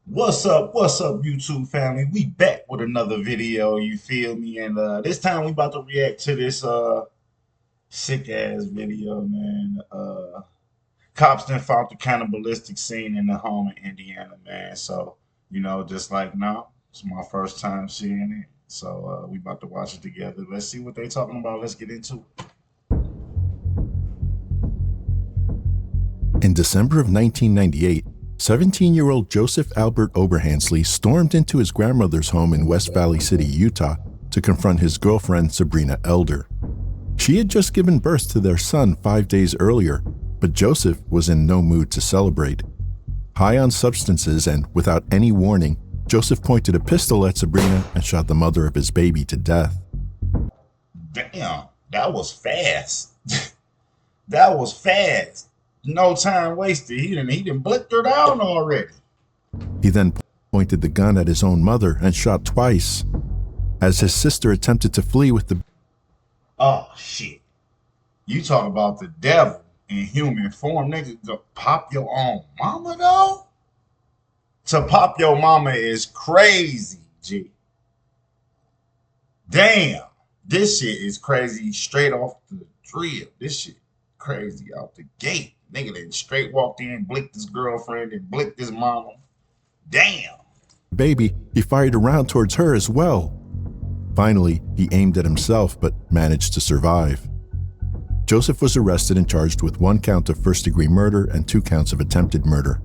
What's up, YouTube family? We back with another video, you feel me? And this time we about to react to this sick ass video, man. Cops then found the cannibalistic scene in the home in Indiana, man. So, just like now, it's my first time seeing it. So we about to watch it together. Let's see what they talking about. Let's get into it. In December of 1998, 17-year-old Joseph Albert Oberhansley stormed into his grandmother's home in West Valley City, Utah, to confront his girlfriend, Sabrina Elder. She had just given birth to their son 5 days earlier, but Joseph was in no mood to celebrate. High on substances and without any warning, Joseph pointed a pistol at Sabrina and shot the mother of his baby to death. Damn, that was fast. That was fast. No time wasted. He done blicked her down already. He then pointed the gun at his own mother and shot twice. As his sister attempted to flee with the... Oh shit. You talk about the devil in human form, nigga. To pop your own mama though? To pop your mama is crazy, G. Damn. This shit is crazy straight off the drill. This shit crazy out the gate. Nigga that straight walked in, blicked his girlfriend, and blicked his mama. Damn. baby, he fired a round towards her as well. Finally, he aimed at himself but managed to survive. Joseph was arrested and charged with 1 count of first-degree murder and 2 counts of attempted murder.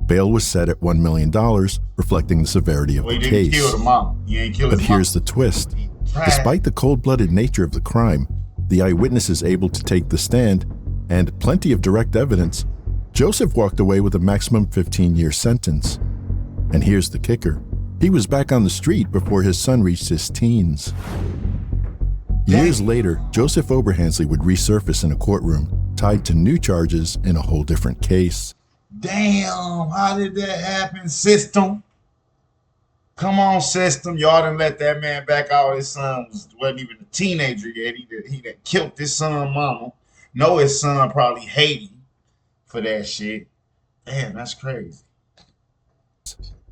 Bail was set at $1 million, reflecting the severity of the case. Kill the mom. He ain't killed But his here's mom. the twist. Despite the cold-blooded nature of the crime, the eyewitness is able to take the stand, and plenty of direct evidence, Joseph walked away with a maximum 15-year sentence. And here's the kicker. He was back on the street before his son reached his teens. Years later, Joseph Oberhansley would resurface in a courtroom, tied to new charges in a whole different case. Damn, how did that happen, system? Come on, system. Y'all done let that man back out. His son wasn't even a teenager yet. He done killed his son mama. Know his son probably hate him for that shit. Damn, that's crazy.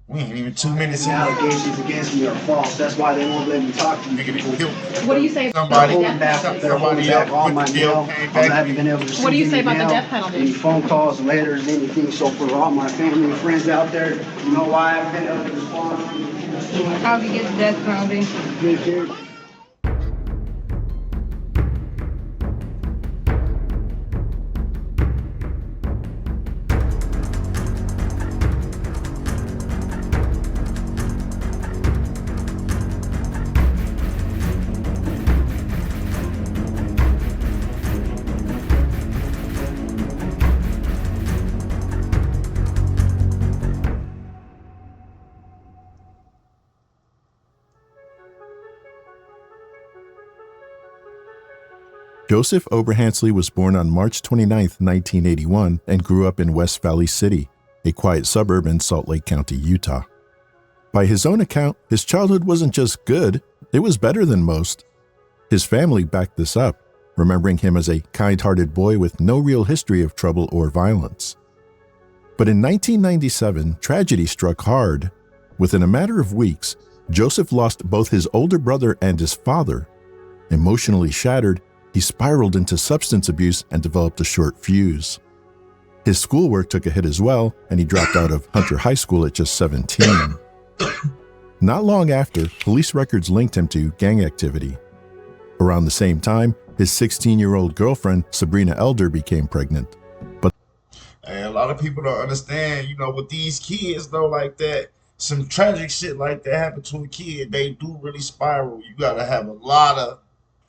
We ain't even 2 minutes in. Allegations against me are false. That's why they won't let me talk to you. Nigga done killed What do you say somebody. about the death penalty? They're holding back all my mail. I came haven't back. been able to receive What do you say any about the mail, death penalty? any phone calls, letters, anything. So for all my family and friends out there, you know why I haven't been able to respond? How did you get the death penalty? Good, good. Joseph Oberhansley was born on March 29, 1981, and grew up in West Valley City, a quiet suburb in Salt Lake County, Utah. By his own account, his childhood wasn't just good, it was better than most. His family backed this up, remembering him as a kind-hearted boy with no real history of trouble or violence. But in 1997, tragedy struck hard. Within a matter of weeks, Joseph lost both his older brother and his father. Emotionally shattered, he spiraled into substance abuse and developed a short fuse. His schoolwork took a hit as well, and he dropped out of Hunter High School at just 17. Not long after, police records linked him to gang activity. Around the same time, his 16-year-old girlfriend, Sabrina Elder, became pregnant. But And a lot of people don't understand, with these kids, though, like that, some tragic shit like that happen to a kid, they do really spiral. You got to have a lot of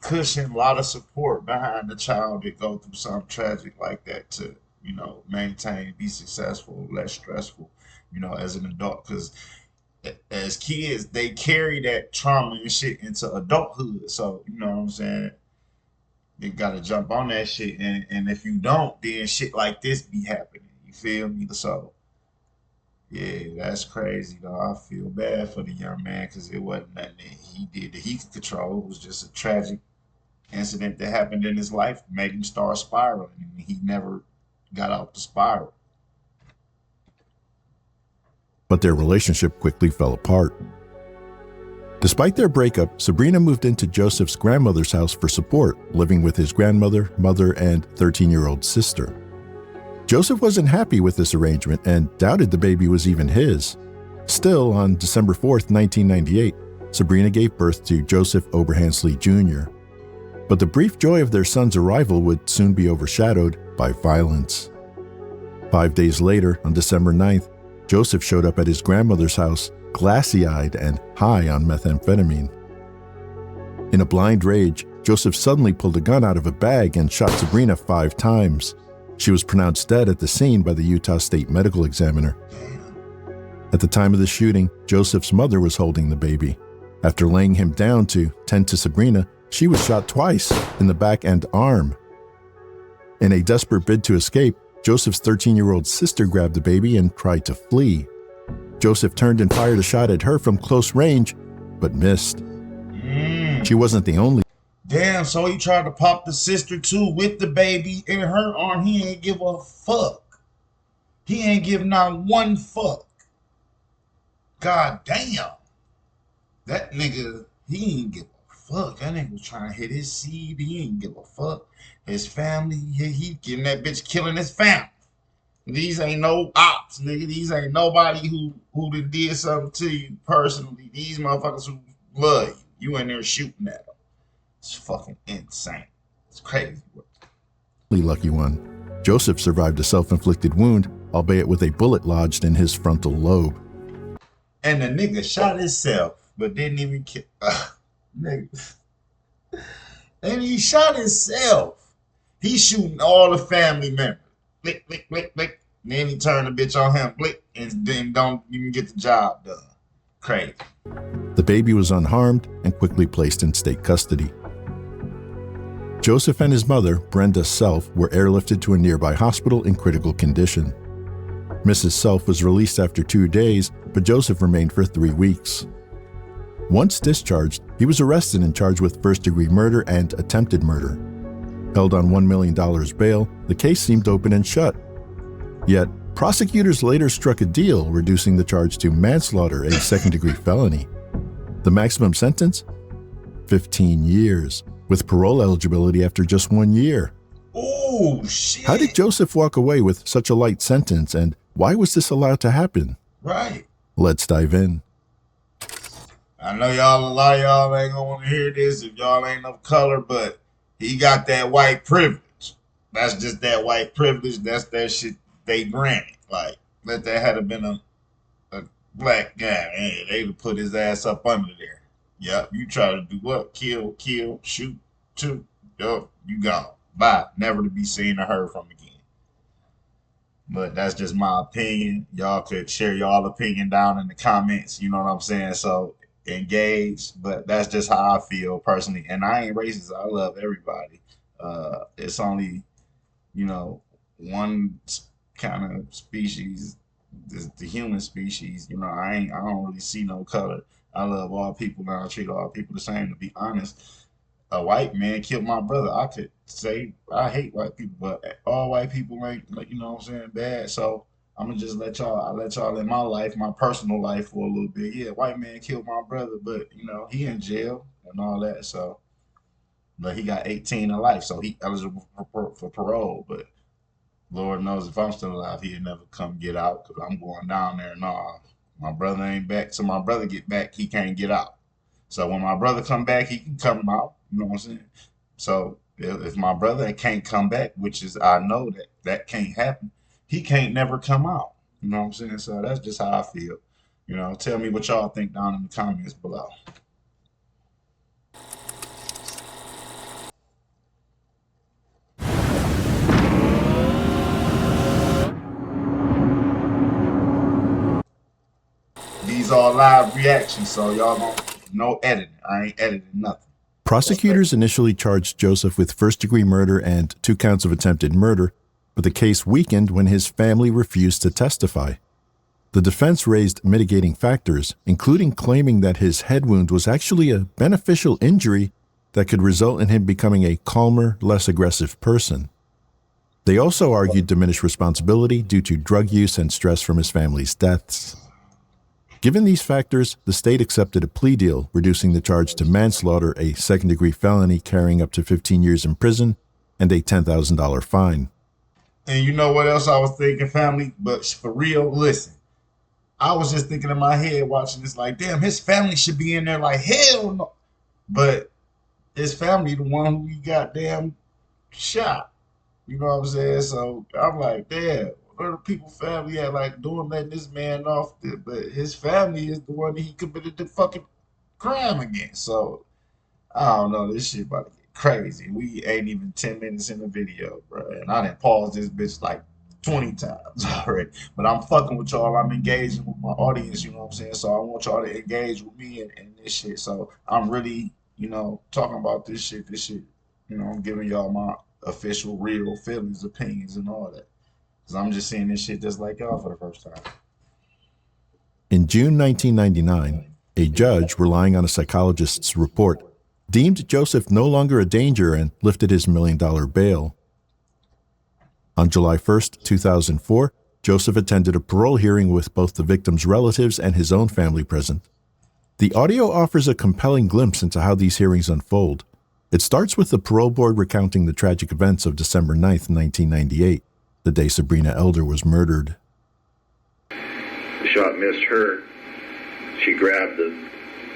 cushion, a lot of support behind the child that go through something tragic like that to, maintain, be successful, less stressful, as an adult. Because as kids, they carry that trauma and shit into adulthood. So, you know what I'm saying? You gotta jump on that shit, and if you don't, then shit like this be happening. You feel me? So yeah, that's crazy though. I feel bad for the young man because it wasn't nothing that he did that he could control. It was just a tragic incident that happened in his life, made him start spiraling, and he never got out the spiral. but their relationship quickly fell apart. Despite their breakup, Sabrina moved into Joseph's grandmother's house for support, living with his grandmother, mother, and 13-year-old sister. Joseph wasn't happy with this arrangement and doubted the baby was even his. Still, on December 4th, 1998, Sabrina gave birth to Joseph Oberhansley Jr. But the brief joy of their son's arrival would soon be overshadowed by violence. 5 days later, on December 9th, Joseph showed up at his grandmother's house, glassy-eyed and high on methamphetamine. In a blind rage, Joseph suddenly pulled a gun out of a bag and shot Sabrina 5 times. She was pronounced dead at the scene by the Utah State Medical Examiner. At the time of the shooting, Joseph's mother was holding the baby. After laying him down to tend to Sabrina, she was shot twice in the back and arm. In a desperate bid to escape, Joseph's 13-year-old sister grabbed the baby and tried to flee. Joseph turned and fired a shot at her from close range, but missed. She wasn't the only. Damn, so he tried to pop the sister too with the baby in her arm. He ain't give a fuck. He ain't give not one fuck. God damn. That nigga, he ain't give a fuck. That nigga was trying to hit his seed. He ain't give a fuck. His family, he getting that bitch killing his family. These ain't no ops, nigga. These ain't nobody who done did something to you personally. These motherfuckers who love you. You in there shooting at them. It's fucking insane. It's crazy. Lucky one. Joseph survived a self-inflicted wound, albeit with a bullet lodged in his frontal lobe. And the nigga shot himself, but didn't even kill. Nigga. And he shot himself. He's shooting all the family members. Blick, blick, blick, blick. Then he turned the bitch on him, blick, and then don't even get the job done. Crazy. The baby was unharmed and quickly placed in state custody. Joseph and his mother, Brenda Self, were airlifted to a nearby hospital in critical condition. Mrs. Self was released after 2 days, but Joseph remained for 3 weeks. Once discharged, he was arrested and charged with first-degree murder and attempted murder. Held on $1 million bail, the case seemed open and shut. Yet, prosecutors later struck a deal, reducing the charge to manslaughter, a second-degree felony. The maximum sentence? 15 years, with parole eligibility after just 1 year. Oh, shit. How did Joseph walk away with such a light sentence, and why was this allowed to happen? Right. Let's dive in. I know y'all, a lot of y'all ain't gonna want to hear this if y'all ain't of color, but he got that white privilege. That's just that white privilege. That's that shit they granted. Like, let that had been a black guy, man, they'd have put his ass up under there. Yep, you try to do what? Kill, shoot, yup, you gone. Bye. Never to be seen or heard from again. But that's just my opinion. Y'all could share y'all opinion down in the comments. You know what I'm saying? So engage. But that's just how I feel personally. And I ain't racist. I love everybody. It's only, one kind of species, the human species. I don't really see no color. I love all people and I treat all people the same. To be honest, a white man killed my brother. I could say I hate white people, but all white people ain't, like, you know what I'm saying, bad. So I'm gonna just let y'all in my life, my personal life, for a little bit. Yeah, white man killed my brother, but he in jail and all that. So, but he got 18 in life, so he eligible for parole. But Lord knows if I'm still alive, he'd never come get out because I'm going down there. Nah, my brother ain't back. So my brother get back, he can't get out. So when my brother come back, he can come out. You know what I'm saying? So if my brother can't come back, which is, I know that can't happen, he can't never come out. You know what I'm saying? So that's just how I feel. Tell me what y'all think down in the comments below. These are live reactions, so y'all don't, no editing. I ain't editing nothing. Prosecutors initially charged Joseph with first-degree murder and 2 counts of attempted murder, but the case weakened when his family refused to testify. The defense raised mitigating factors, including claiming that his head wound was actually a beneficial injury that could result in him becoming a calmer, less aggressive person. They also argued diminished responsibility due to drug use and stress from his family's deaths. Given these factors, the state accepted a plea deal, reducing the charge to manslaughter, a second-degree felony carrying up to 15 years in prison, and a $10,000 fine. And you know what else I was thinking, family? But for real, listen. I was just thinking in my head watching this like, damn, his family should be in there like, hell no. But his family the one who he goddamn shot. You know what I'm saying? So I'm like, damn, what are the people family at like doing letting this man off? But his family is the one that he committed the fucking crime against. So I don't know. This shit about to get crazy. We ain't even 10 minutes in the video, bro. And I didn't pause this bitch like 20 times already. But I'm fucking with y'all. I'm engaging with my audience, you know what I'm saying? So I want y'all to engage with me and this shit. So I'm really, talking about this shit. I'm giving y'all my official, real feelings, opinions, and all that. Because I'm just seeing this shit just like y'all for the first time. In June 1999, a judge, relying on a psychologist's report, deemed Joseph no longer a danger and lifted his $1 million bail. On July 1st, 2004, Joseph attended a parole hearing with both the victim's relatives and his own family present. The audio offers a compelling glimpse into how these hearings unfold. It starts with the parole board recounting the tragic events of December 9th, 1998, the day Sabrina Elder was murdered. The shot missed her. She grabbed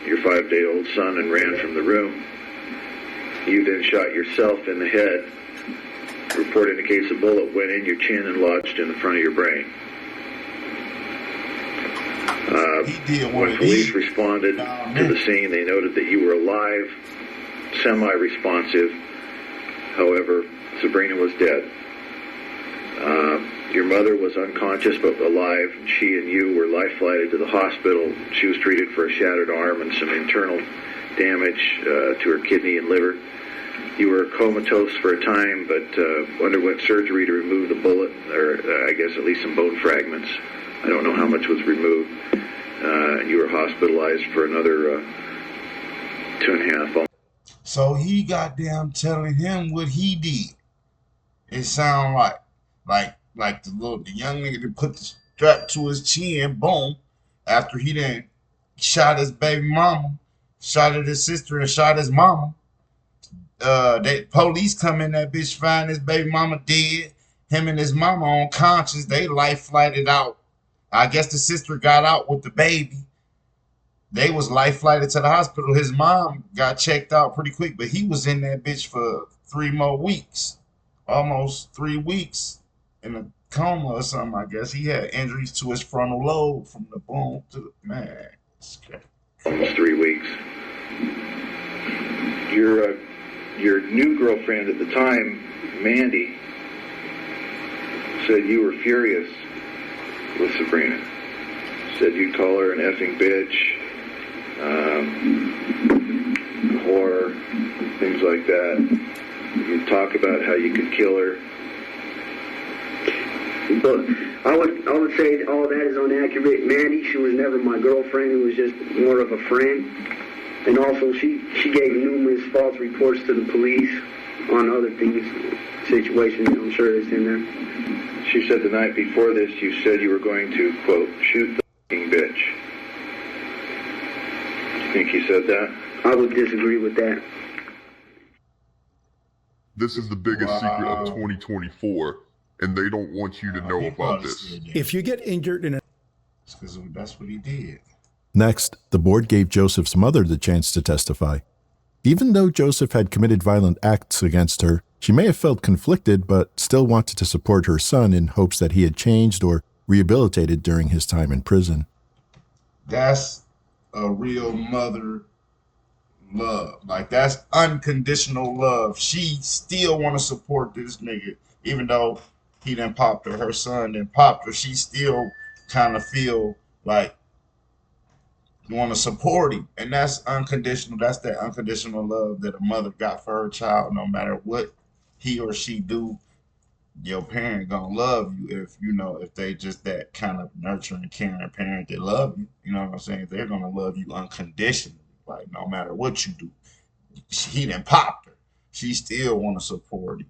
your 5-day-old son and ran from the room. You then shot yourself in the head. Report indicates a bullet went in your chin and lodged in the front of your brain. When police responded to the scene, they noted that you were alive, semi-responsive. However, Sabrina was dead. Your mother was unconscious but alive. She and you were life-flighted to the hospital. She was treated for a shattered arm and some internal damage to her kidney and liver. You were comatose for a time, but underwent surgery to remove the bullet, or I guess at least some bone fragments. I don't know how much was removed. You were hospitalized for another 2.5. So he goddamn telling him what he did. It sound like the young nigga that put the strap to his chin, boom, after he then shot his baby mama, shot at his sister and shot his mama. They police come in that bitch, find his baby mama dead. Him and his mama unconscious. They life flighted out. I guess the sister got out with the baby. They was life flighted to the hospital. His mom got checked out pretty quick, but he was in that bitch for 3 more weeks. Almost 3 weeks in a coma or something, I guess. He had injuries to his frontal lobe from the boom to the, man. It's crazy. Almost 3 weeks. Your new girlfriend at the time, Mandy, said you were furious with Sabrina. Said you'd call her an effing bitch, whore, things like that. You'd talk about how you could kill her. But I would say all that is inaccurate. Mandy, she was never my girlfriend. It was just more of a friend. And also, she gave numerous false reports to the police on other things, situations. I'm sure it's in there. She said the night before this, you said you were going to, quote, shoot the f***ing bitch. You think you said that? I would disagree with that. This is the biggest secret of 2024, and they don't want you to know about this. If you get injured in a... Because that's what he did. Next, the board gave Joseph's mother the chance to testify. Even though Joseph had committed violent acts against her, she may have felt conflicted but still wanted to support her son in hopes that he had changed or rehabilitated during his time in prison. That's a real mother love. Like, that's unconditional love. She still want to support this nigga. Even though he done popped her, her son done popped her, she still kind of feel like want to support him. And that's unconditional. That's that unconditional love that a mother got for her child. No matter what he or she do, your parent gonna love you if they just that kind of nurturing, caring parent that love you. You know what I'm saying? They're gonna love you unconditionally. Like, no matter what you do. He done popped her. She still want to support him.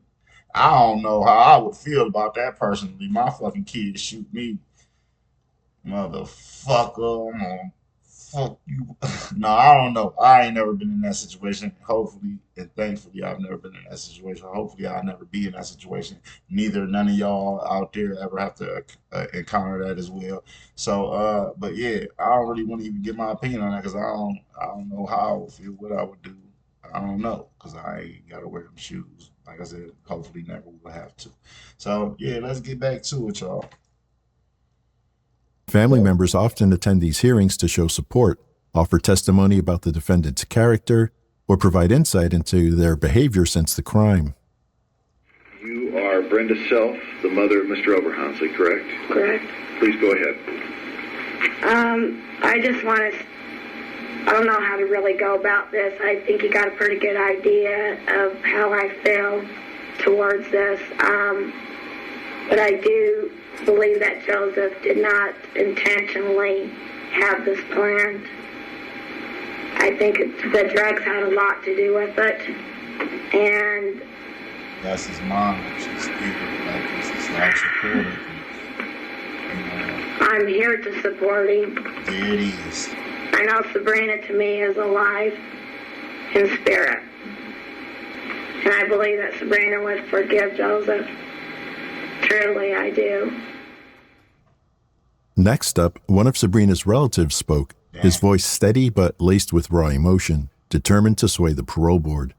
I don't know how I would feel about that personally. My fucking kids shoot me. Motherfucker, I'm gonna fuck you. No, I don't know. I ain't never been in that situation. Hopefully and thankfully, I've never been in that situation. Hopefully, I'll never be in that situation. Neither none of y'all out there ever have to encounter that as well. So, but yeah, I don't really want to even get my opinion on that because I don't know how I would feel, what I would do. I don't know because I ain't gotta wear them shoes. Like I said, hopefully never will have to. So yeah, let's get back to it, y'all. Family members often attend these hearings to show support, offer testimony about the defendant's character, or provide insight into their behavior since the crime. You are Brenda Self, the mother of Mr. Oberhansley, correct? Correct. Please go ahead. I just want to, I don't know how to really go about this. I think you got a pretty good idea of how I feel towards this. But I do believe that Joseph did not intentionally have this planned. I think the drugs had a lot to do with it. And That's his mom. She's still like this is like supporting him. I'm here to support him. There it is. I know Sabrina to me is alive in spirit. And I believe that Sabrina would forgive Joseph. Truly, I do. Next up, one of Sabrina's relatives spoke, his voice steady but laced with raw emotion, determined to sway the parole board.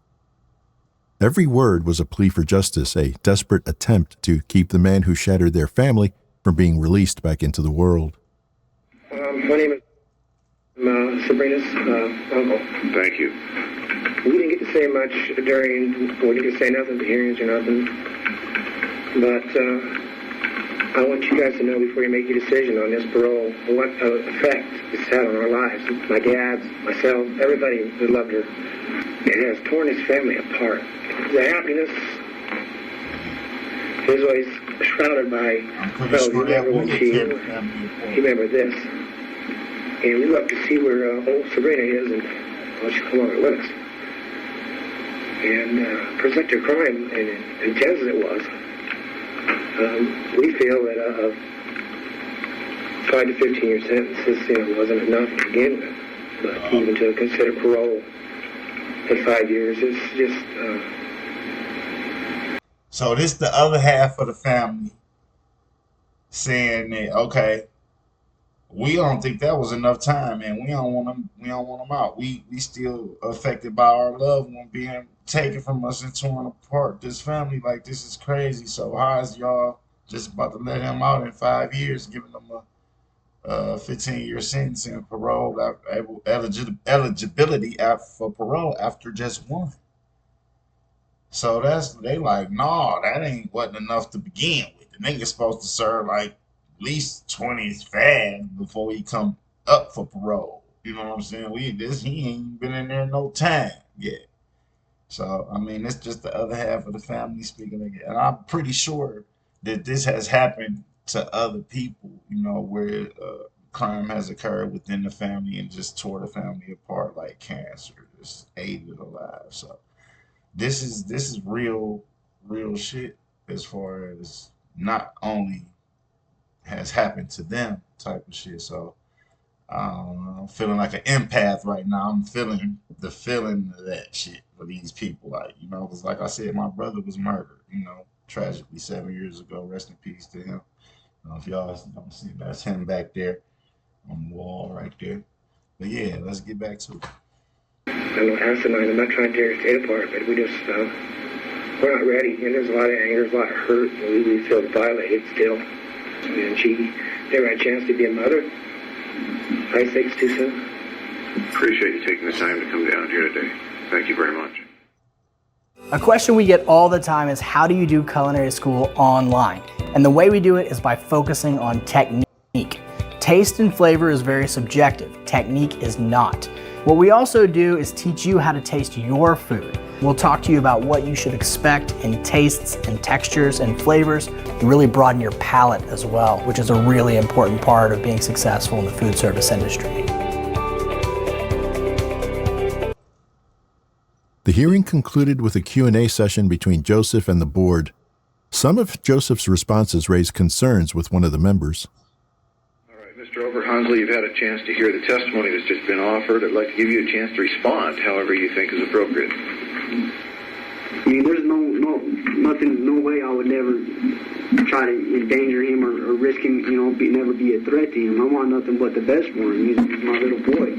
Every word was a plea for justice, a desperate attempt to keep the man who shattered their family from being released back into the world. My name is Sabrina's uncle. Thank you. We didn't get to say much we didn't say nothing to hearings or nothing. But I want you guys to know before you make your decision on this parole, what effect it's had on our lives. My dad, myself, everybody who loved her. It has torn his family apart. The happiness is always shrouded by, well, you remember when you remember this. And we look to see where old Sabrina is, and well, she's no longer with us. And for such a crime, and intense as it was, we feel that a 5 to 15 year sentence wasn't enough to begin with. But even to consider parole at 5 years is just... So this the other half of the family saying that, okay, we don't think that was enough time, man. We don't want them. We don't want them out. We still affected by our loved one being taken from us and torn apart. This family, like, this is crazy. So how is y'all just about to let him out in 5 years, giving them a 15-year sentence and parole eligibility for parole after just one? So they like, nah, that wasn't enough to begin with. The nigga's supposed to serve like at least 25 before he come up for parole. You know what I'm saying? He ain't been in there no time yet. So I mean, it's just the other half of the family speaking again. And I'm pretty sure that this has happened to other people, where crime has occurred within the family and just tore the family apart like cancer, just ate it alive. So this is real shit as far as not only has happened to them type of shit. So I'm feeling like an empath right now. I'm feeling the feeling of that shit for these people, like, because like I said, my brother was murdered, tragically 7 years ago. Rest in peace to him. If y'all don't see, that's him back there on the wall right there. But yeah, let's get back to it. I know asinine. I'm not trying to tear the state apart, but we're not ready. And there's a lot of anger, there's a lot of hurt, and we feel violated still. And she never had a chance to be a mother. I think it's too soon. Appreciate you taking the time to come down here today. Thank you very much. A question we get all the time is, how do you do culinary school online? And the way we do it is by focusing on technique. Taste and flavor is very subjective. Technique is not. What we also do is teach you how to taste your food. We'll talk to you about what you should expect in tastes and textures and flavors, and really broaden your palate as well, which is a really important part of being successful in the food service industry. The hearing concluded with a Q&A session between Joseph and the board. Some of Joseph's responses raised concerns with one of the members. All right, Mr. Mr. Oberhansley, you've had a chance to hear the testimony that's just been offered. I'd like to give you a chance to respond however you think is appropriate. I mean, there's nothing, no way I would never try to endanger him or risk him, never be a threat to him. I want nothing but the best for him. He's my little boy.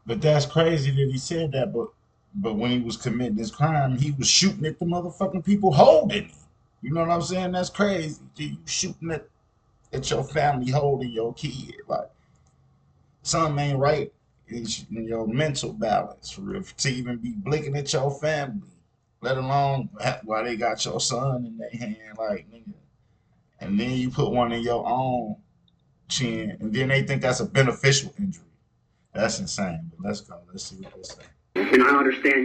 But that's crazy that he said that, but when he was committing his crime, he was shooting at the motherfucking people holding him. You know what I'm saying? That's crazy. You shooting at your family holding your kid. Like, something ain't right in your mental balance for real, to even be blinking at your family, let alone while they got your son in their hand, like, nigga. And then you put one in your own chin, and then they think that's a beneficial injury. That's insane. But let's go. Let's see what they say. And I understand,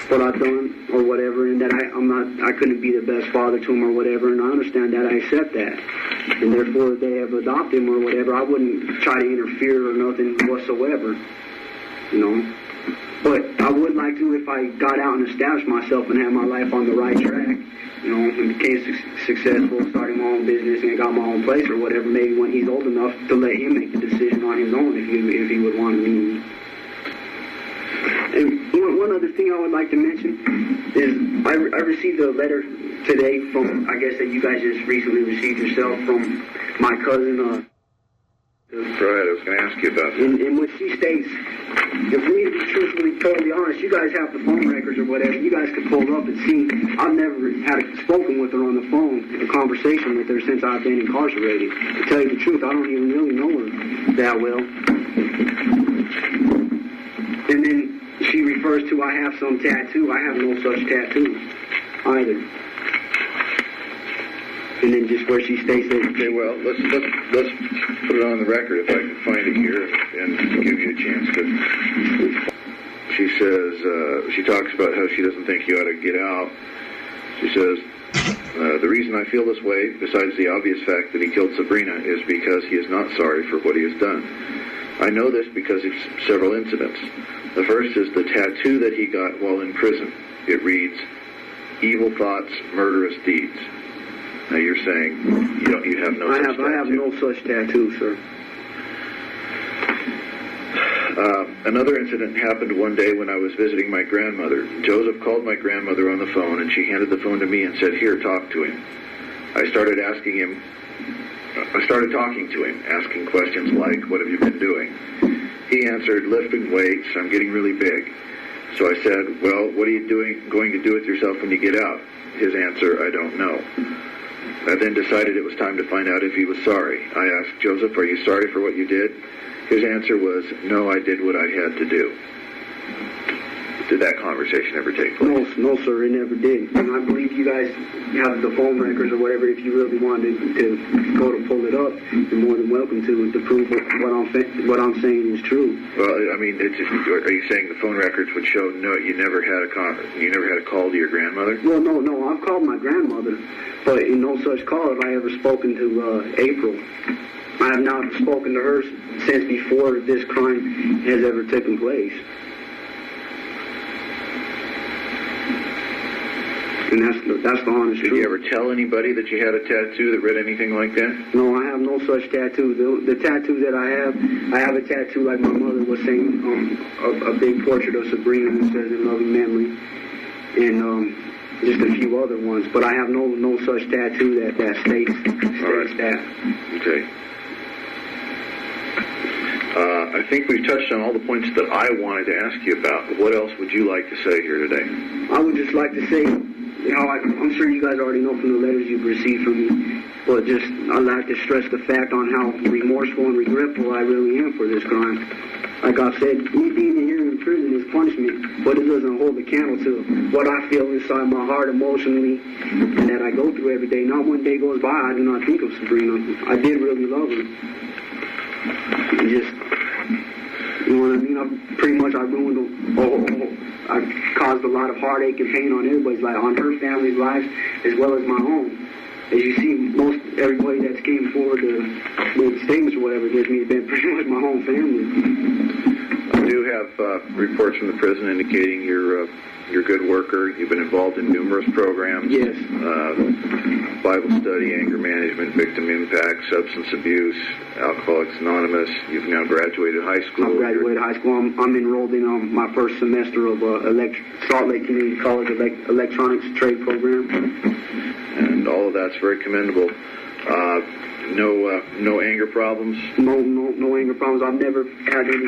what I've done or whatever, and that I couldn't be the best father to him or whatever, and I understand that. I accept that. And therefore, if they have adopted him or whatever, I wouldn't try to interfere or nothing whatsoever, But I would like to, if I got out and established myself and had my life on the right track, and became successful, starting my own business and got my own place or whatever, maybe when he's old enough to let him make the decision on his own if he would want to meet me. And one other thing I would like to mention is I received a letter today from, I guess that you guys just recently received yourself, from my cousin. Right, I was going to ask you about that. In which she states, if we need to be truthfully totally honest, you guys have the phone records or whatever, you guys could pull it up and see. I've never spoken with her on the phone, a conversation with her since I've been incarcerated. To tell you the truth, I don't even really know her that well. And then she refers to, I have some tattoo. I have no such tattoo either. And then just where she states that. Okay, well, let's put it on the record if I can find it here and give you a chance to. She says, she talks about how she doesn't think you ought to get out. She says, the reason I feel this way, besides the obvious fact that he killed Sabrina, is because he is not sorry for what he has done. I know this because of several incidents. The first is the tattoo that he got while in prison. It reads, "Evil thoughts, murderous deeds." Now you're saying you have no such tattoo. I have no such tattoo, sir. Another incident happened one day when I was visiting my grandmother. Joseph called my grandmother on the phone, and she handed the phone to me and said, "Here, talk to him." I started talking to him, asking questions like, "What have you been doing?" He answered, "Lifting weights. I'm getting really big." So I said, "Well, what are you going to do with yourself when you get out?" His answer, "I don't know." I then decided it was time to find out if he was sorry. I asked, "Joseph, are you sorry for what you did?" His answer was, "No, I did what I had to do." Did that conversation ever take place? No, sir, it never did. And I believe you guys have the phone records or whatever. If you really wanted to go to pull it up, you're more than welcome to prove what I'm saying is true. Well, I mean, are you saying the phone records would show no, you never had a call to your grandmother? Well, no, I've called my grandmother, but in no such call have I ever spoken to April. I have not spoken to her since before this crime has ever taken place. And that's the honest truth. Did you ever tell anybody that you had a tattoo that read anything like that? No, I have no such tattoo. The tattoo that I have a tattoo like my mother was saying, a big portrait of Sabrina that says "in loving memory," and just a few other ones. But I have no such tattoo that states that. Okay. I think we've touched on all the points that I wanted to ask you about. What else would you like to say here today? I would just like to say, I'm sure you guys already know from the letters you've received from me, but I'd like to stress the fact on how remorseful and regretful I really am for this crime. Like I've said, me being here in prison is punishment, but it doesn't hold a candle to what I feel inside my heart emotionally and that I go through every day. Not one day goes by I do not think of Sabrina. I did really love her. And just, you know what I mean? I ruined I caused a lot of heartache and pain on everybody's life, on her family's lives as well as my own. As you see, everybody that's came forward to make statements or whatever against me has been pretty much my whole family. I do have reports from the prison indicating you're a good worker. You've been involved in numerous programs. Yes. Bible study, anger management, victim impact. ACT, substance abuse, Alcoholics Anonymous. You've now graduated high school. I've graduated high school. I'm enrolled in my first semester of Salt Lake Community College Electronics Trade Program. And all of that's very commendable. No anger problems? No anger problems. I've never had any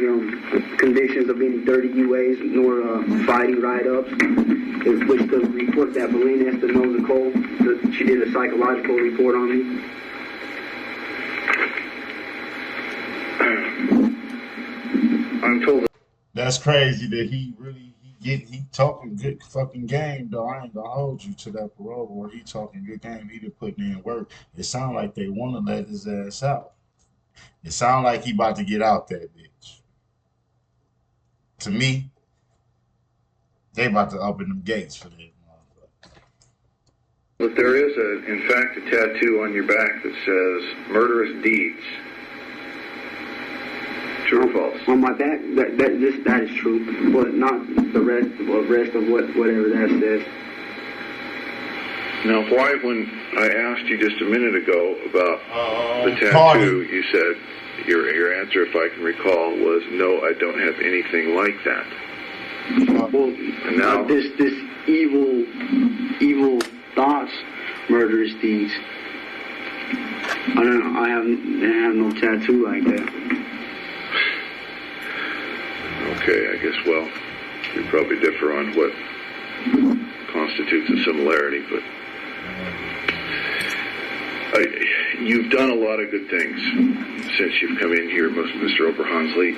convictions of any dirty UAs nor fighting write-ups. Which the report that Belina Espinosa-Cole, she did a psychological report on me. I'm told that That's crazy that he talking good fucking game though. I ain't gonna hold you to that parole board. He talking good game. He done putting in work. It sound like they want to let his ass out. It sound like he about to get out that bitch. To me, they about to open them gates for that motherfucker. but there is, in fact, a tattoo on your back that says murderous deeds. True or false? On my back, that is true, but not the rest of whatever that says. Now, why, when I asked you just a minute ago about the tattoo, Party. you said your answer, if I can recall, was no, I don't have anything like that. Well, And now, this evil thoughts, murderous deeds. I don't know. I have no tattoo like that. okay, I guess, well, we probably differ on what constitutes a similarity, but you've done a lot of good things since you've come in here, Mr. Oberhansley.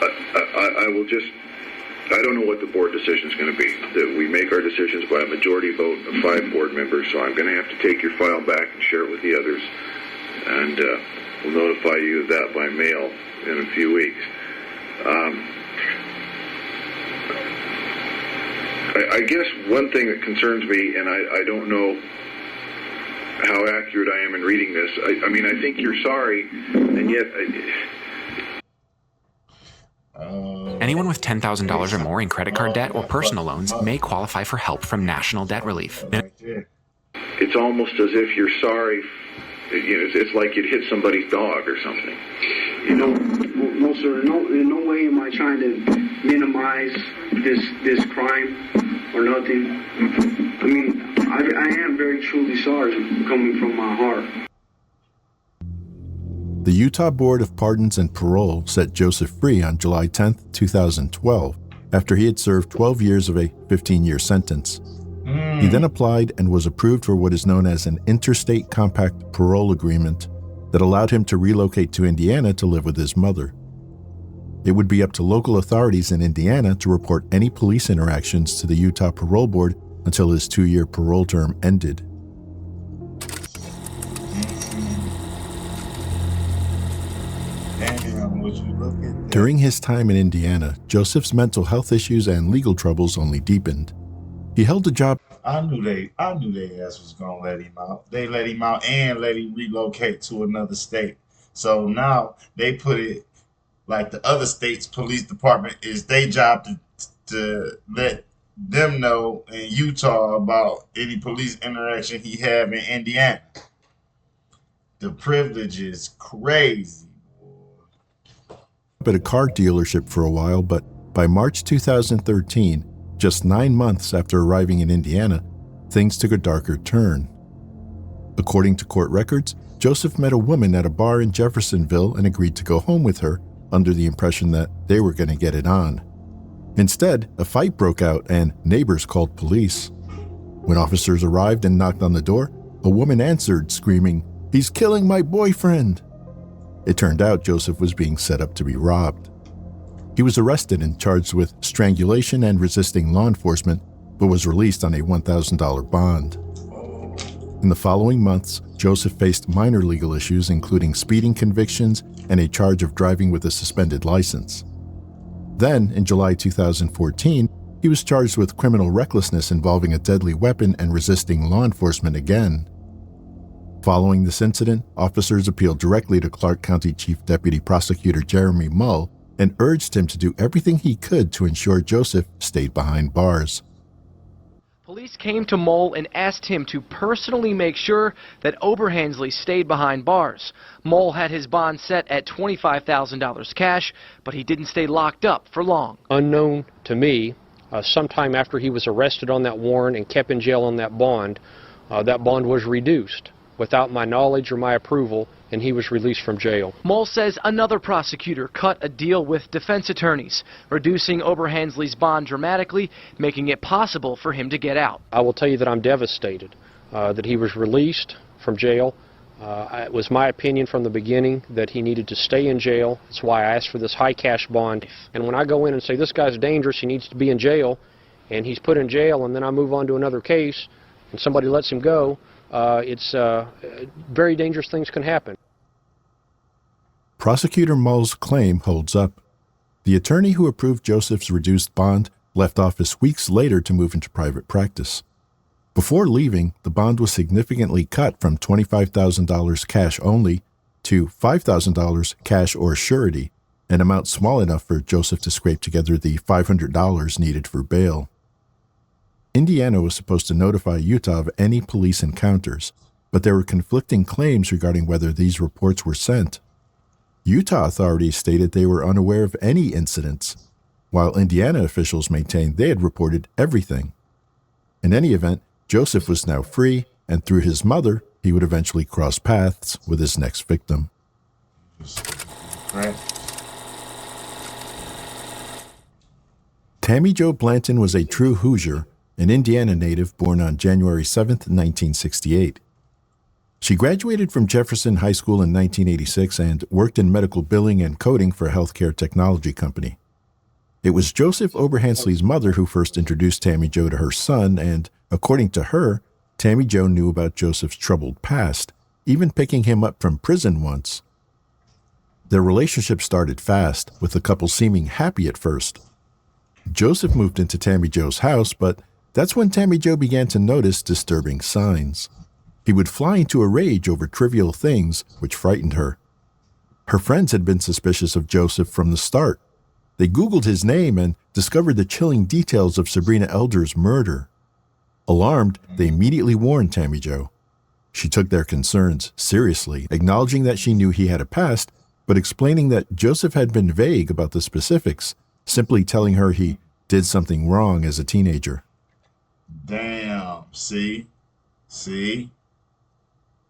I will just, I don't know what the board decision is going to be. That we make our decisions by a majority vote of 5 board members, so I'm going to have to take your file back and share it with the others, and we'll notify you of that by mail in a few weeks. I guess one thing that concerns me, and I don't know how accurate I am in reading this, I mean, I think you're sorry, and yet... Anyone with $10,000 or more in credit card debt or personal loans may qualify for help from National Debt Relief. It's almost as if you're sorry. It's like you'd hit somebody's dog or something. No, sir. In no way am I trying to minimize this crime or nothing. I mean, I am very truly sorry, coming from my heart. The Utah Board of Pardons and Parole set Joseph free on July 10, 2012, after he had served 12 years of a 15-year sentence. He then applied and was approved for what is known as an interstate compact parole agreement that allowed him to relocate to Indiana to live with his mother. It would be up to local authorities in Indiana to report any police interactions to the Utah Parole Board until his 2-year parole term ended. Damn, would you look at that? During his time in Indiana, Joseph's mental health issues and legal troubles only deepened. He held a job. I knew they ass was gonna let him out. They let him out and let him relocate to another state. So now they put it like the other state's police department is their job to let them know in Utah about any police interaction he have in Indiana. The privilege is crazy. At a car dealership for a while, but by March 2013, just 9 months after arriving in Indiana, things took a darker turn. According to court records, Joseph met a woman at a bar in Jeffersonville and agreed to go home with her under the impression that they were going to get it on. Instead, a fight broke out and neighbors called police. When officers arrived and knocked on the door, a woman answered, screaming, "He's killing my boyfriend!" It turned out Joseph was being set up to be robbed. He was arrested and charged with strangulation and resisting law enforcement, but was released on a $1,000 bond. In the following months, Joseph faced minor legal issues, including speeding convictions and a charge of driving with a suspended license. Then, in July 2014, he was charged with criminal recklessness involving a deadly weapon and resisting law enforcement again. Following this incident, officers appealed directly to Clark County Chief Deputy Prosecutor Jeremy Mull and urged him to do everything he could to ensure Joseph stayed behind bars. Police came to Mole and asked him to personally make sure that Oberhansley stayed behind bars. Mole had his bond set at $25,000 cash, but he didn't stay locked up for long. Unknown to me, sometime after he was arrested on that warrant and kept in jail on that bond was reduced without my knowledge or my approval, and he was released from jail. Mole says another prosecutor cut a deal with defense attorneys, reducing Oberhansley's bond dramatically, making it possible for him to get out. I will tell you that I'm devastated that he was released from jail. It was my opinion from the beginning that he needed to stay in jail. That's why I asked for this high cash bond. And when I go in and say this guy's dangerous, he needs to be in jail, and he's put in jail, and then I move on to another case and somebody lets him go, very dangerous things can happen. Prosecutor Mull's claim holds up. The attorney who approved Joseph's reduced bond left office weeks later to move into private practice. Before leaving, the bond was significantly cut from $25,000 cash only to $5,000 cash or surety, an amount small enough for Joseph to scrape together the $500 needed for bail. Indiana was supposed to notify Utah of any police encounters, but there were conflicting claims regarding whether these reports were sent. Utah authorities stated they were unaware of any incidents, while Indiana officials maintained they had reported everything. In any event, Joseph was now free, and through his mother, he would eventually cross paths with his next victim. Right. Tammy Jo Blanton was a true Hoosier, an Indiana native born on January 7, 1968. She graduated from Jefferson High School in 1986 and worked in medical billing and coding for a healthcare technology company. It was Joseph Oberhansley's mother who first introduced Tammy Jo to her son, and according to her, Tammy Jo knew about Joseph's troubled past, even picking him up from prison once. Their relationship started fast, with the couple seeming happy at first. Joseph moved into Tammy Jo's house, but that's when Tammy Jo began to notice disturbing signs. He would fly into a rage over trivial things, which frightened her. Her friends had been suspicious of Joseph from the start. They Googled his name and discovered the chilling details of Sabrina Elder's murder. Alarmed, they immediately warned Tammy Jo. She took their concerns seriously, acknowledging that she knew he had a past, but explaining that Joseph had been vague about the specifics, simply telling her he did something wrong as a teenager. Damn, see?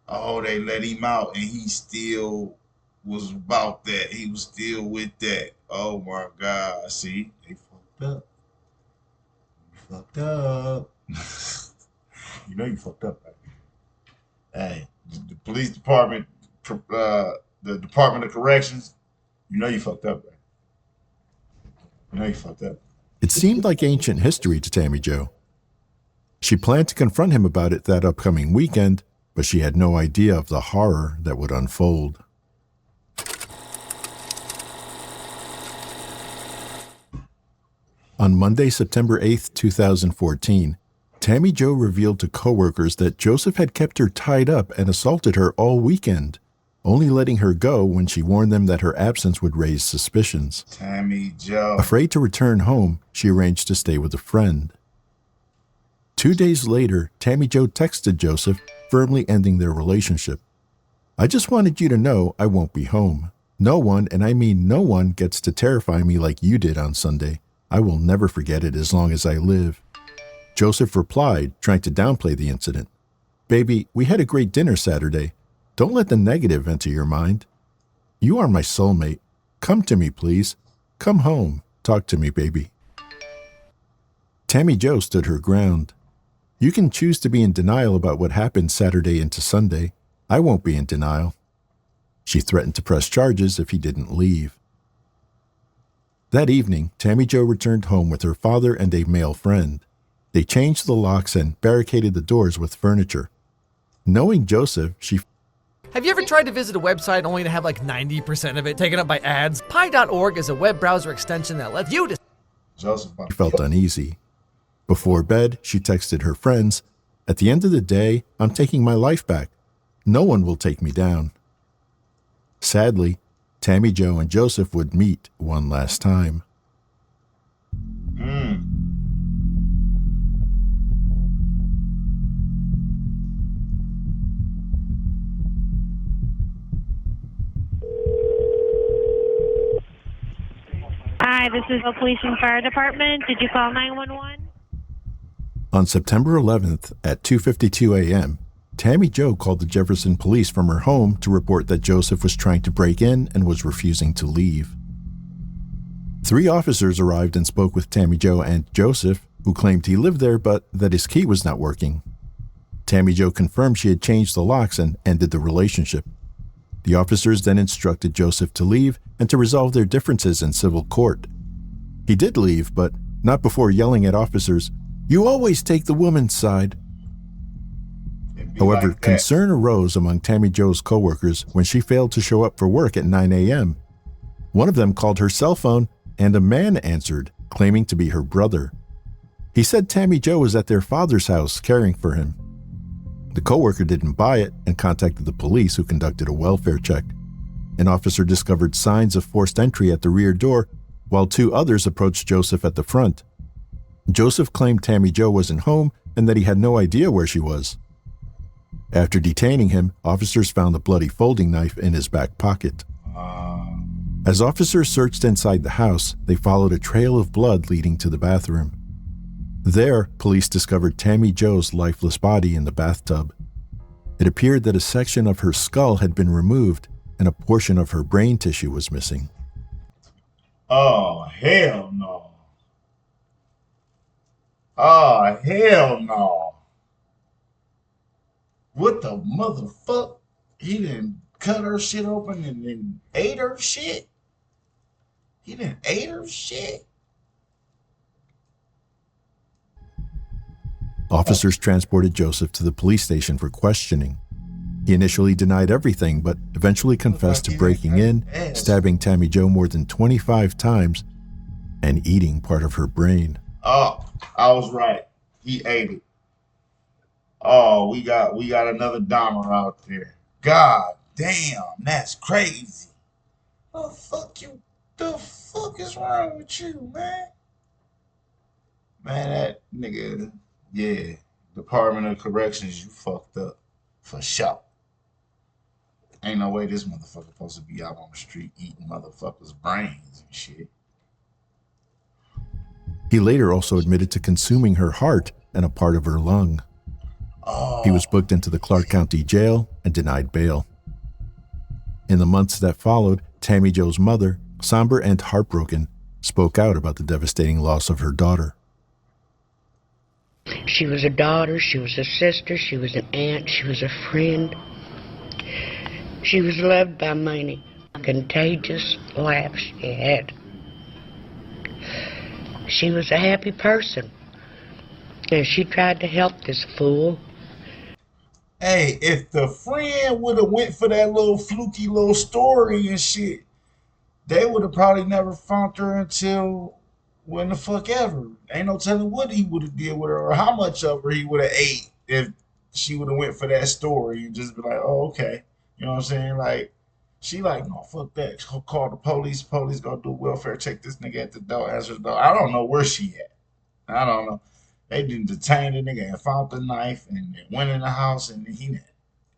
Oh, they let him out and he still was about that. He was still with that. Oh my God, see? They fucked up. You know you fucked up, right? Hey, the police department, the Department of Corrections, you know you fucked up, right? You know you fucked up. It seemed like ancient history to Tammy Jo. She planned to confront him about it that upcoming weekend, but she had no idea of the horror that would unfold. On Monday, September 8, 2014, Tammy Jo revealed to coworkers that Joseph had kept her tied up and assaulted her all weekend, only letting her go when she warned them that her absence would raise suspicions. Tammy Jo. Afraid to return home, she arranged to stay with a friend. 2 days later, Tammy Jo texted Joseph, firmly ending their relationship. "I just wanted you to know I won't be home. No one, and I mean no one, gets to terrify me like you did on Sunday. I will never forget it as long as I live." Joseph replied, trying to downplay the incident. "Baby, we had a great dinner Saturday. Don't let the negative enter your mind. You are my soulmate. Come to me, please. Come home. Talk to me, baby." Tammy Jo stood her ground. "You can choose to be in denial about what happened Saturday into Sunday. I won't be in denial." She threatened to press charges if he didn't leave. That evening, Tammy Jo returned home with her father and a male friend. They changed the locks and barricaded the doors with furniture. Knowing Joseph, she Have you ever tried to visit a website only to have like 90% of it taken up by ads? Pi.org is a web browser extension that lets you felt uneasy. Before bed, she texted her friends, "At the end of the day, I'm taking my life back. No one will take me down." Sadly, Tammy Jo and Joseph would meet one last time. Hi, this is the Police and Fire Department. Did you call 911? On September 11th at 2:52 a.m., Tammy Jo called the Jefferson police from her home to report that Joseph was trying to break in and was refusing to leave. 3 officers arrived and spoke with Tammy Jo and Joseph, who claimed he lived there but that his key was not working. Tammy Jo confirmed she had changed the locks and ended the relationship. The officers then instructed Joseph to leave and to resolve their differences in civil court. He did leave, but not before yelling at officers, "You always take the woman's side." However, concern arose among Tammy Jo's coworkers when she failed to show up for work at 9 a.m. One of them called her cell phone, and a man answered, claiming to be her brother. He said Tammy Jo was at their father's house caring for him. The coworker didn't buy it and contacted the police, who conducted a welfare check. An officer discovered signs of forced entry at the rear door, while 2 others approached Joseph at the front. Joseph claimed Tammy Jo wasn't home and that he had no idea where she was. After detaining him, officers found a bloody folding knife in his back pocket. As officers searched inside the house, they followed a trail of blood leading to the bathroom. There, police discovered Tammy Jo's lifeless body in the bathtub. It appeared that a section of her skull had been removed and a portion of her brain tissue was missing. Oh, hell no. Oh, hell no. What the motherfucker? He didn't cut her shit open and then ate her shit? He didn't ate her shit? Officers transported Joseph to the police station for questioning. He initially denied everything, but eventually confessed to breaking in, stabbing Tammy Jo more than 25 times, and eating part of her brain. Oh, I was right. He ate it. Oh, we got another Dahmer out there. God damn, that's crazy. The fuck is wrong with you, man? Man, that nigga, yeah. Department of Corrections, you fucked up. For sure. Ain't no way this motherfucker supposed to be out on the street eating motherfuckers' brains and shit. He later also admitted to consuming her heart and a part of her lung. Oh. He was booked into the Clark County Jail and denied bail. In the months that followed, Tammy Jo's mother, somber and heartbroken, spoke out about the devastating loss of her daughter. She was a daughter, she was a sister, she was an aunt, she was a friend. She was loved by many. Contagious laugh she had. She was a happy person. And she tried to help this fool. Hey, if the friend would have went for that little fluky little story and shit, they would have probably never found her until when the fuck ever. Ain't no telling what he would have did with her or how much of her he would have ate if she would have went for that story and just be like, oh, okay. You know what I'm saying? Like, she like, no, fuck that. Call the police. Police gonna do welfare check this nigga at the door, answer the door. I don't know where she at. I don't know. They didn't detain the nigga and found the knife and went in the house and he,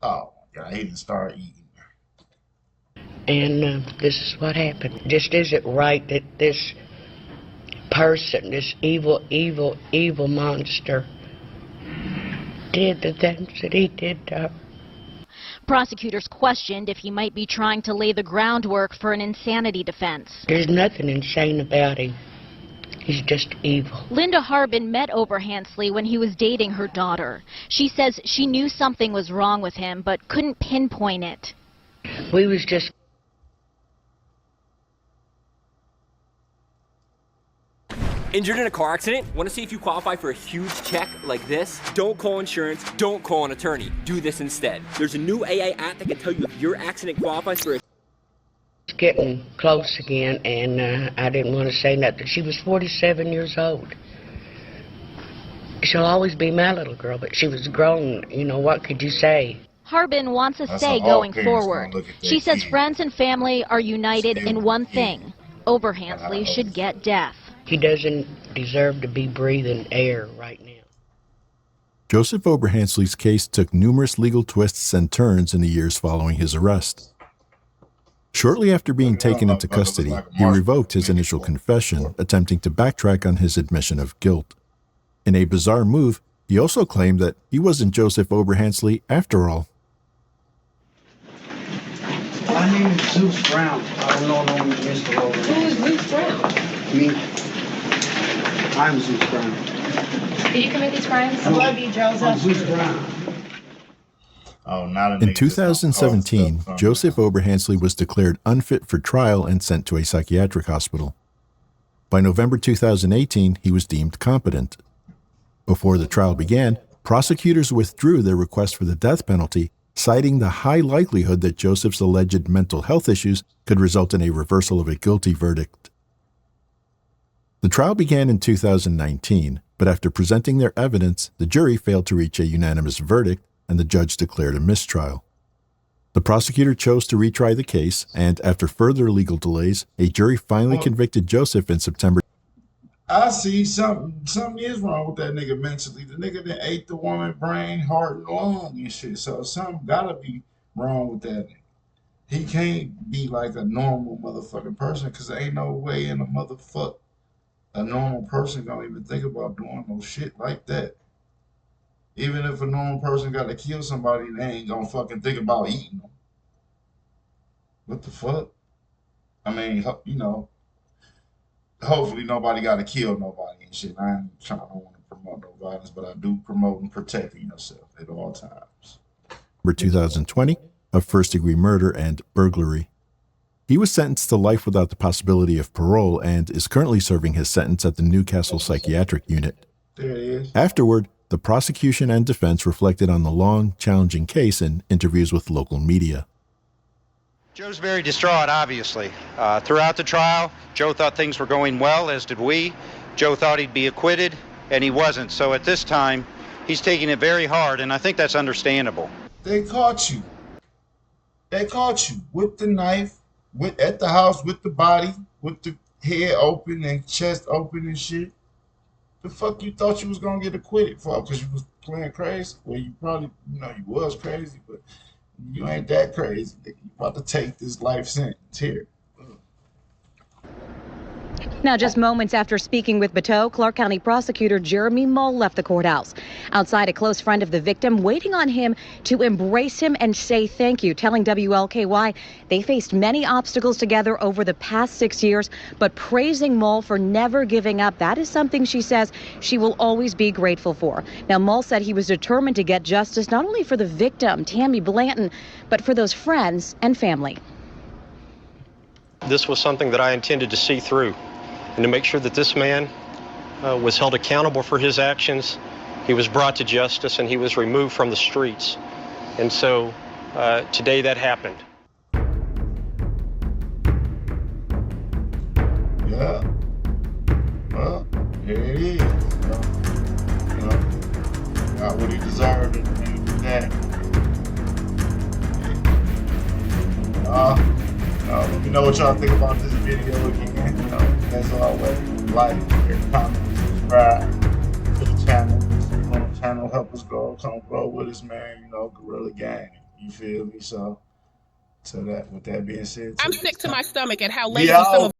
oh my God, he didn't start eating her. And this is what happened. Just isn't right that this person, this evil monster, did the things that he did to her. Prosecutors questioned if he might be trying to lay the groundwork for an insanity defense. There's nothing insane about him. He's just evil. Linda Harbin met Oberhansley when he was dating her daughter. She says she knew something was wrong with him, but couldn't pinpoint it. We was just... Injured in a car accident? Want to see if you qualify for a huge check like this? Don't call insurance, don't call an attorney. Do this instead. There's a new AA app that can tell you if your accident qualifies for a... It's getting close again, and I didn't want to say nothing. She was 47 years old. She'll always be my little girl, but she was grown. You know, what could you say? Harbin wants a say going forward. She says friends and family are united in one thing. Oberhansley should get death. He doesn't deserve to be breathing air right now. Joseph Oberhansley's case took numerous legal twists and turns in the years following his arrest. Shortly after being taken into custody, he revoked his initial confession, attempting to backtrack on his admission of guilt. In a bizarre move, he also claimed that he wasn't Joseph Oberhansley after all. My name is Zeus Brown. I don't know no Mr. Oberhansley. Who is Zeus Brown? Me. I'm Zeus Brown. Did you commit these crimes? I love you, Joseph. I'm Zeus Brown. Oh, not a In 2017, Joseph Oberhansley was declared unfit for trial and sent to a psychiatric hospital. By November 2018, he was deemed competent. Before the trial began, prosecutors withdrew their request for the death penalty, citing the high likelihood that Joseph's alleged mental health issues could result in a reversal of a guilty verdict. The trial began in 2019, but after presenting their evidence, the jury failed to reach a unanimous verdict, and the judge declared a mistrial. The prosecutor chose to retry the case, and after further legal delays, a jury finally convicted Joseph in September. I see something is wrong with that nigga mentally. The nigga that ate the woman brain, heart, and lung and shit. So something gotta be wrong with that nigga. He can't be like a normal motherfucking person, because there ain't no way in a normal person gonna even think about doing no shit like that. Even if a normal person got to kill somebody, they ain't gonna fucking think about eating them. What the fuck? I mean, you know, hopefully nobody got to kill nobody and shit. I don't want to promote no violence, but I do promote and protecting yourself at all times. 2020 of first-degree murder and burglary. He was sentenced to life without the possibility of parole and is currently serving his sentence at the Newcastle Psychiatric Unit. There it is. Afterward, the prosecution and defense reflected on the long, challenging case in interviews with local media. Joe's very distraught, obviously. Throughout the trial, Joe thought things were going well, as did we. Joe thought he'd be acquitted, and he wasn't. So at this time, he's taking it very hard, and I think that's understandable. They caught you. They caught you with the knife, at the house with the body, with the head open and chest open and shit. The fuck you thought you was gonna get acquitted for? Because you was playing crazy? Well, you probably, you was crazy, but you ain't that crazy. You about to take this life sentence here. Now, just moments after speaking with Bateau, Clark County Prosecutor Jeremy Mull left the courthouse. Outside, a close friend of the victim waiting on him to embrace him and say thank you, telling WLKY they faced many obstacles together over the past 6 years, but praising Mull for never giving up. That is something she says she will always be grateful for. Now, Mull said he was determined to get justice not only for the victim, Tammy Blanton, but for those friends and family. This was something that I intended to see through, and to make sure that this man was held accountable for his actions. He was brought to justice, and he was removed from the streets. And so today that happened. Yeah. Well, here it is. Got what he deserved and that. Let me know what y'all think about this video again. As always, like, comment, subscribe to the channel. Help us grow. Come grow with us, man. Guerrilla Gang. You feel me? So, with that being said, I'm sick to my stomach at how lazy some of